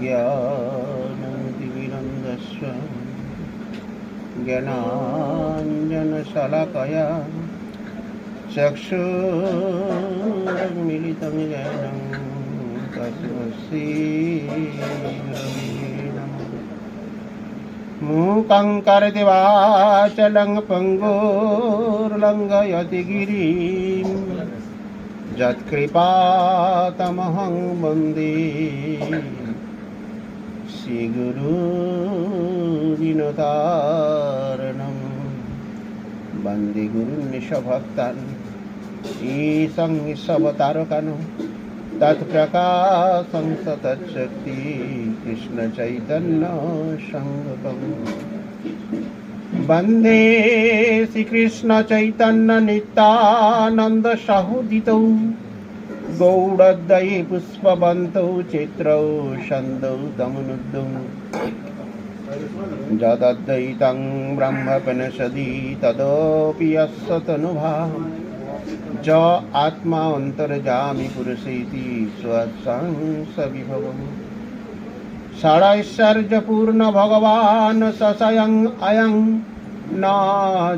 ज्ञानतिमिरन्धस्य ज्ञानाञ्जनशलाकया चक्षुरुन्मिलितं येन तस्मै श्रीगुरवे नमः। मूकं करोति वाचालं पङ्गुर्लङ्घयति गिरिं यत्कृपातमहं वन्दे श्रीगुरुदिनतारणं। वन्दे गुरुन्निशभक्तान् ईशं निशवतारकान् तत्प्रकाशं सतच्छक्ति कृष्णचैतन्य संघं। वन्दे श्रीकृष्णचैतन्य नित्यानन्द सहोदितौ गौडद्वये पुष्पवन्तौ चित्रौ छन्दौ तमनुद्धौ यदद्वैतं ब्रह्मपनिषदि तदपि यस्सतनुभा ज आत्मा अन्तर्जामि पुरुषेति स्वसंसविभवम्। षडैश्वर्यपूर्ण भगवान् सस्वयं अयं न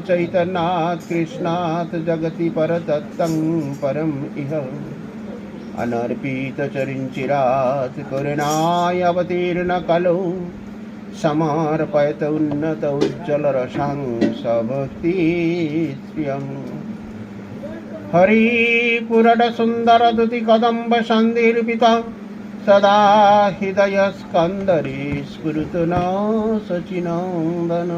चैतन्यात् कृष्णात् जगति परतत्त्वं परम् इह अनर्पितचरिञ्चिरात् करुणाय अवतीर्ण कलौ समर्पयत उन्नत उज्ज्वलरसां सभक्तिप्रियम्। हरिपुरड सुंदर दुति कदम्ब संदीर्पिता सदा हृदय स्कंदरी स्फुरतु न सचिनंदन।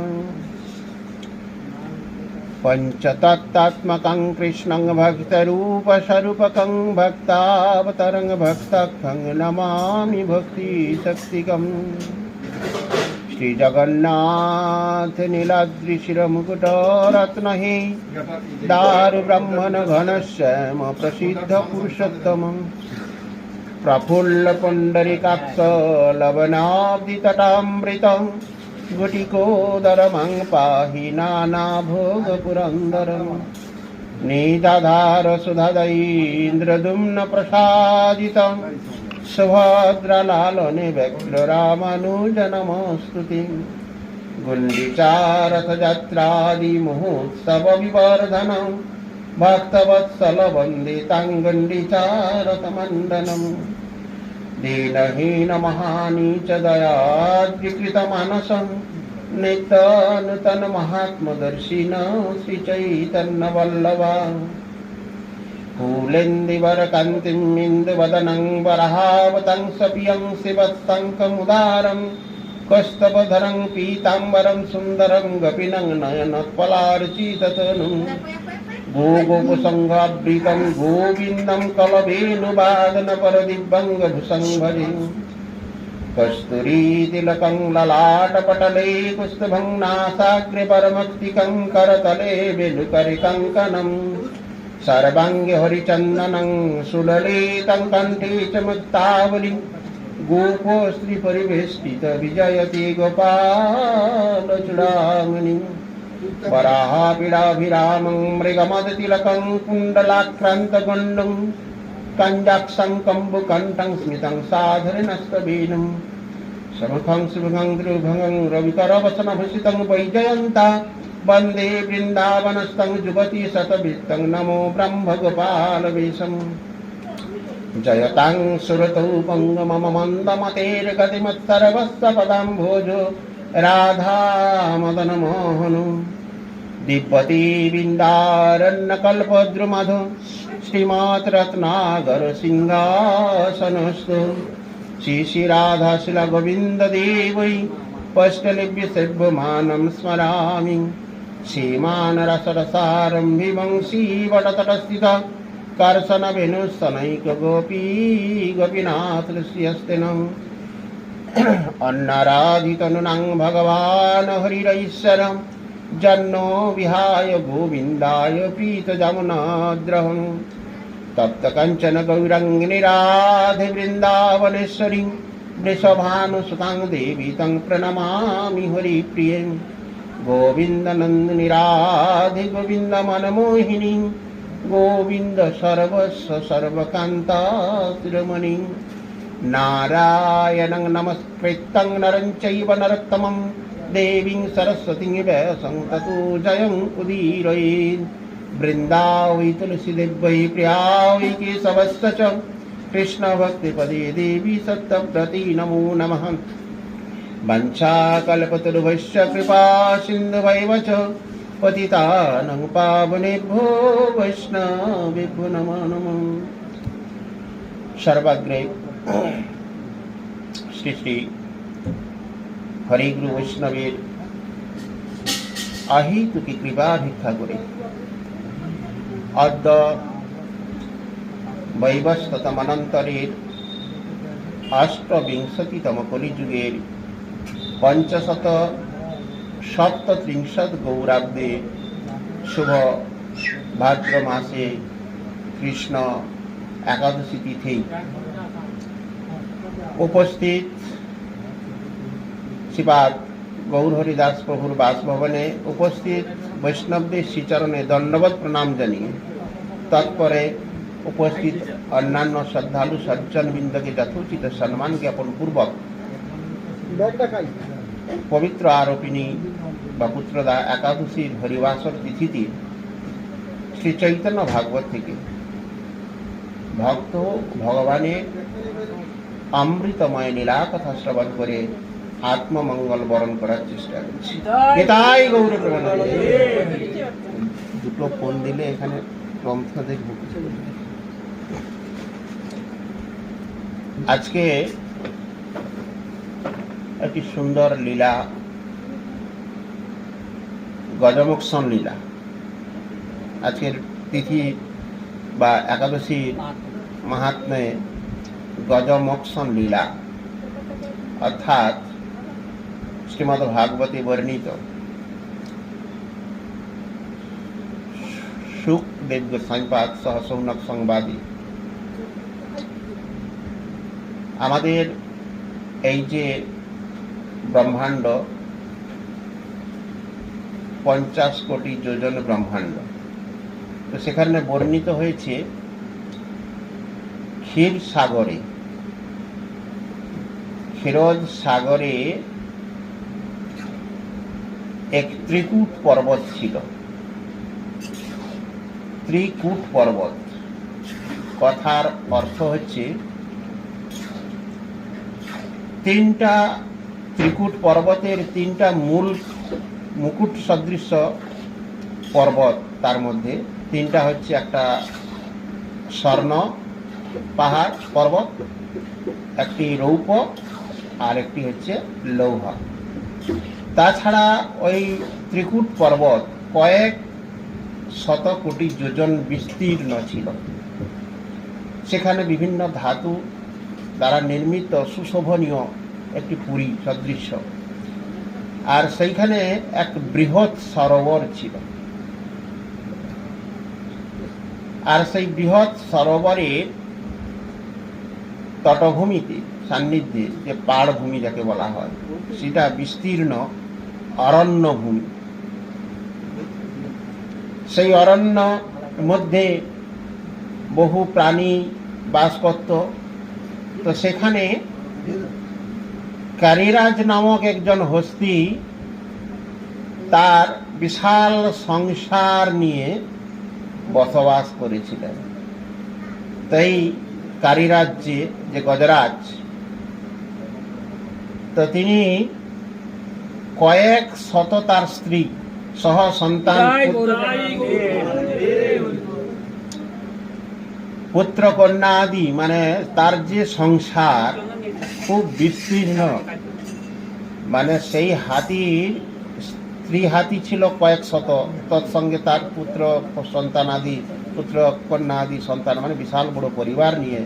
पंचतत्त्वात्मकं कृष्णं भक्तरूपस्वरूपकं भक्तावतरं भक्तकं नमामि भक्तिशक्तिकम्। श्री जगन्नाथ नीलाद्रि शिरमुकुट रत्नहे दारु ब्रह्मण घनश्याम प्रसिद्ध पुरुषोत्तम। प्रफुल्ल पुंडरीकाक्ष लवनाब्धि तटामृतं गुटिकोदरमं पाहि नानाभोग पुरंदरं। निधाधार सुधादयीन्द्रदुम्न प्रसादितं सुभद्रलालने व्यग्ररामानुजनमस्तुति। गुण्डिचारथयात्रादि महोत्सव विवर्धनं भक्तवत्सल वन्दितं गुण्डिचारथमण्डनं। दीनहीन महानीच दयाद्रिकृतमानसं नित्यनूतन महात्मदर्शिन श्रीचैतन्यवल्लभा। फूलेन्दुवरकान्तिं इन्दुवदनं वराहवतं सपियं शिवशङ्खमुदारं कौस्तुभधरं पीताम्बरं सुन्दरं गोपीनं नयनोत्पलार्चिततनुं। गोगोपसंगावृतं गोविन्दं कलवेणुवादनपरदिव्यङ्गभूषं भजे। कस्तूरीतिलकं ललाटपटले कुस्तुभं नासाग्रे परमस्तिकं करतले वेणुकरकङ्कणम्। सर्वांगे हरिचंदनं सुललितं कंठे च मुक्तावली। गोपश्री परिवेष्टित विजयति गोपालचूडामणि। वराहपीडाभिरामं मृगमदतिलकं कुण्डलाक्रान्तगण्डं कञ्जाक्षं कम्बुकण्ठं स्मितं साधरणस्तवीनं। समखं शुभं द्रुभगं रविकरवसनभूषितं वैजयन्ता वन्दे वृन्दावनस्थं जुगति शतभित्तं नमो ब्रह्मगोपालवेशम्। जयतां सुरतौ पङ्गमम मन्दमतेर्गतिमत्सर्वस्य पदाम्भोजो राधामदनमोहनो। दिव्यति विन्दारण्यकल्पद्रुमधो श्रीमात् रत्नागर सिंहासनस्थो। श्री राधाशिला गोविन्ददेवै पष्टलिभ्य सेव्यमानं स्मरामि। श्रीमान रसरसारम्भि वंशीवटतटस्थिता कर्शन वेणुस्तनैक गोपी गोपीनाथ श्रियस्तेनम्। अन्नाराधितनुनां भगवान् हरिरैश्वरं जन्नो विहाय गोविन्दाय पीतजमुनाद्रहम्। तप्त कंचन गौरंगिनी राधे वृंदावनेश्वरी वृषभानुसुतां देवी तं प्रणमामि हरिप्रिये। गोविंद नंदिनी राधे गोविंद मनमोहिनी गोविंद सर्वस्व सर्वकांता शिरोमणि। नारायणं नमस्कृतं नरं चैव नरोत्तमं देवीं सरस्वतीं व्यासं ततो जयं उदीरयेत्। वृन्दावै तुलसीदेव्यै प्रियायै केशवस्य च कृष्णभक्तिपदे देवी सत्यव्रती नमो नमः। वंशाकल्पतरुभ्यश्च कृपा सिन्धुभैव च पतितानं पावनेभ्यो वैष्णवेभ्यो नमो नमः। सर्वाग्रे श्री श्री हरिगुरु वैष्णवेर अहेतुकी कृपा भिक्षा करे अद्य वैवस्वतमनन्तरेर अष्टविंशतितम कलिजुगेर 537 गौराब्दे शुभ भाद्र मासे कृष्ण एकादशी तिथि उपस्थित श्रीपाद गौर हरिदास प्रभुर बासभवने उपस्थित वैष्णवदेव श्रीचरणे दंडवत प्रणाम जानिए तत्परे उपस्थित अन्यान्य श्रद्धालु सज्जन वृंद के यथोचित सम्मान ज्ञापन पूर्वक पवित्र आरोपिणी বা পুত্রদা একাদশীর হরিবাসর তিথিতে শ্রী চৈতন্য ভাগবত থেকে ভক্ত ভগবানের অমৃতময় লীলা কথা শ্রবণ করে আত্মমঙ্গল বরণ করার চেষ্টা করছি। এটাই গৌর প্রেমানন্দ। দুটো ফোন দিলে এখানে গ্রন্থ দেখব। আজকে একটি সুন্দর লীলা, গজমোক্ষণ লীলা। আজকের তিথি বা একাদশী মাহাত্ম্যে গজমোক্ষণ লীলা অর্থাৎ শ্রীমদ্ ভাগবতে বর্ণিত শুকদেব গোস্বামীপাদ সহ সৌনক সংবাদী আমাদের এই যে ব্রহ্মাণ্ড 50 কোটি যোজন ব্রহ্মাণ্ড, তো সেখানে বর্ণিত হয়েছে ক্ষীর সাগরে, ক্ষীরোদ সাগরে এক ত্রিকূট পর্বত ছিল। ত্রিকূট পর্বত কথার অর্থ হচ্ছে তিনটা ত্রিকূট পর্বতের তিনটা মূল মুকুট সদৃশ পর্বত, তার মধ্যে তিনটা হচ্ছে একটা স্বর্ণ পাহাড় পর্বত, একটি রৌপ্য আর একটি হচ্ছে লৌহ। তাছাড়া ওই ত্রিকূট পর্বত কয়েক শত কোটি যোজন বিস্তীর্ণ ছিল। সেখানে বিভিন্ন ধাতু দ্বারা নির্মিত সুশোভনীয় একটি পুরী সদৃশ, আর সেইখানে এক বৃহৎ সরোবর ছিল। আর সেই বৃহৎ সরোবরের তটভূমিতে সান্নিধ্যে যে পাড় ভূমি যাকে বলা হয়, সেটা বিস্তীর্ণ অরণ্য ভূমি। সেই অরণ্য মধ্যে বহু প্রাণী বাস করত। তো সেখানে কারিরাজ নামক একজন হস্তি তার বিশাল সংসার নিয়ে বসবাস করেছিলেন। তাই কারিরাজ্যে যে গজরাজ, তো তিনি কয়েক শত তার স্ত্রী সহ সন্তান পুত্র কন্যা আদি, মানে তার যে সংসার খুব বিস্তীর্ণ, মানে সেই হাতির স্ত্রী হাতি ছিল কয়েক শত, তৎসঙ্গে তার পুত্র সন্তান আদি, পুত্র কন্যা আদি সন্তান, মানে বিশাল বড় পরিবার নিয়ে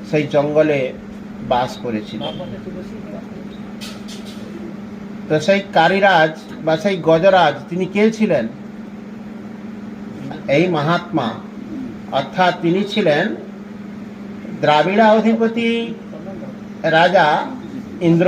সেই জঙ্গলে বাস করেছিল। তো সেই কারিরাজ বা সেই গজরাজ তিনি কে ছিলেন? এই মহাত্মা, অর্থাৎ তিনি ছিলেন দ্রাবিড়া অধিপতি রাজা ইন্দ্র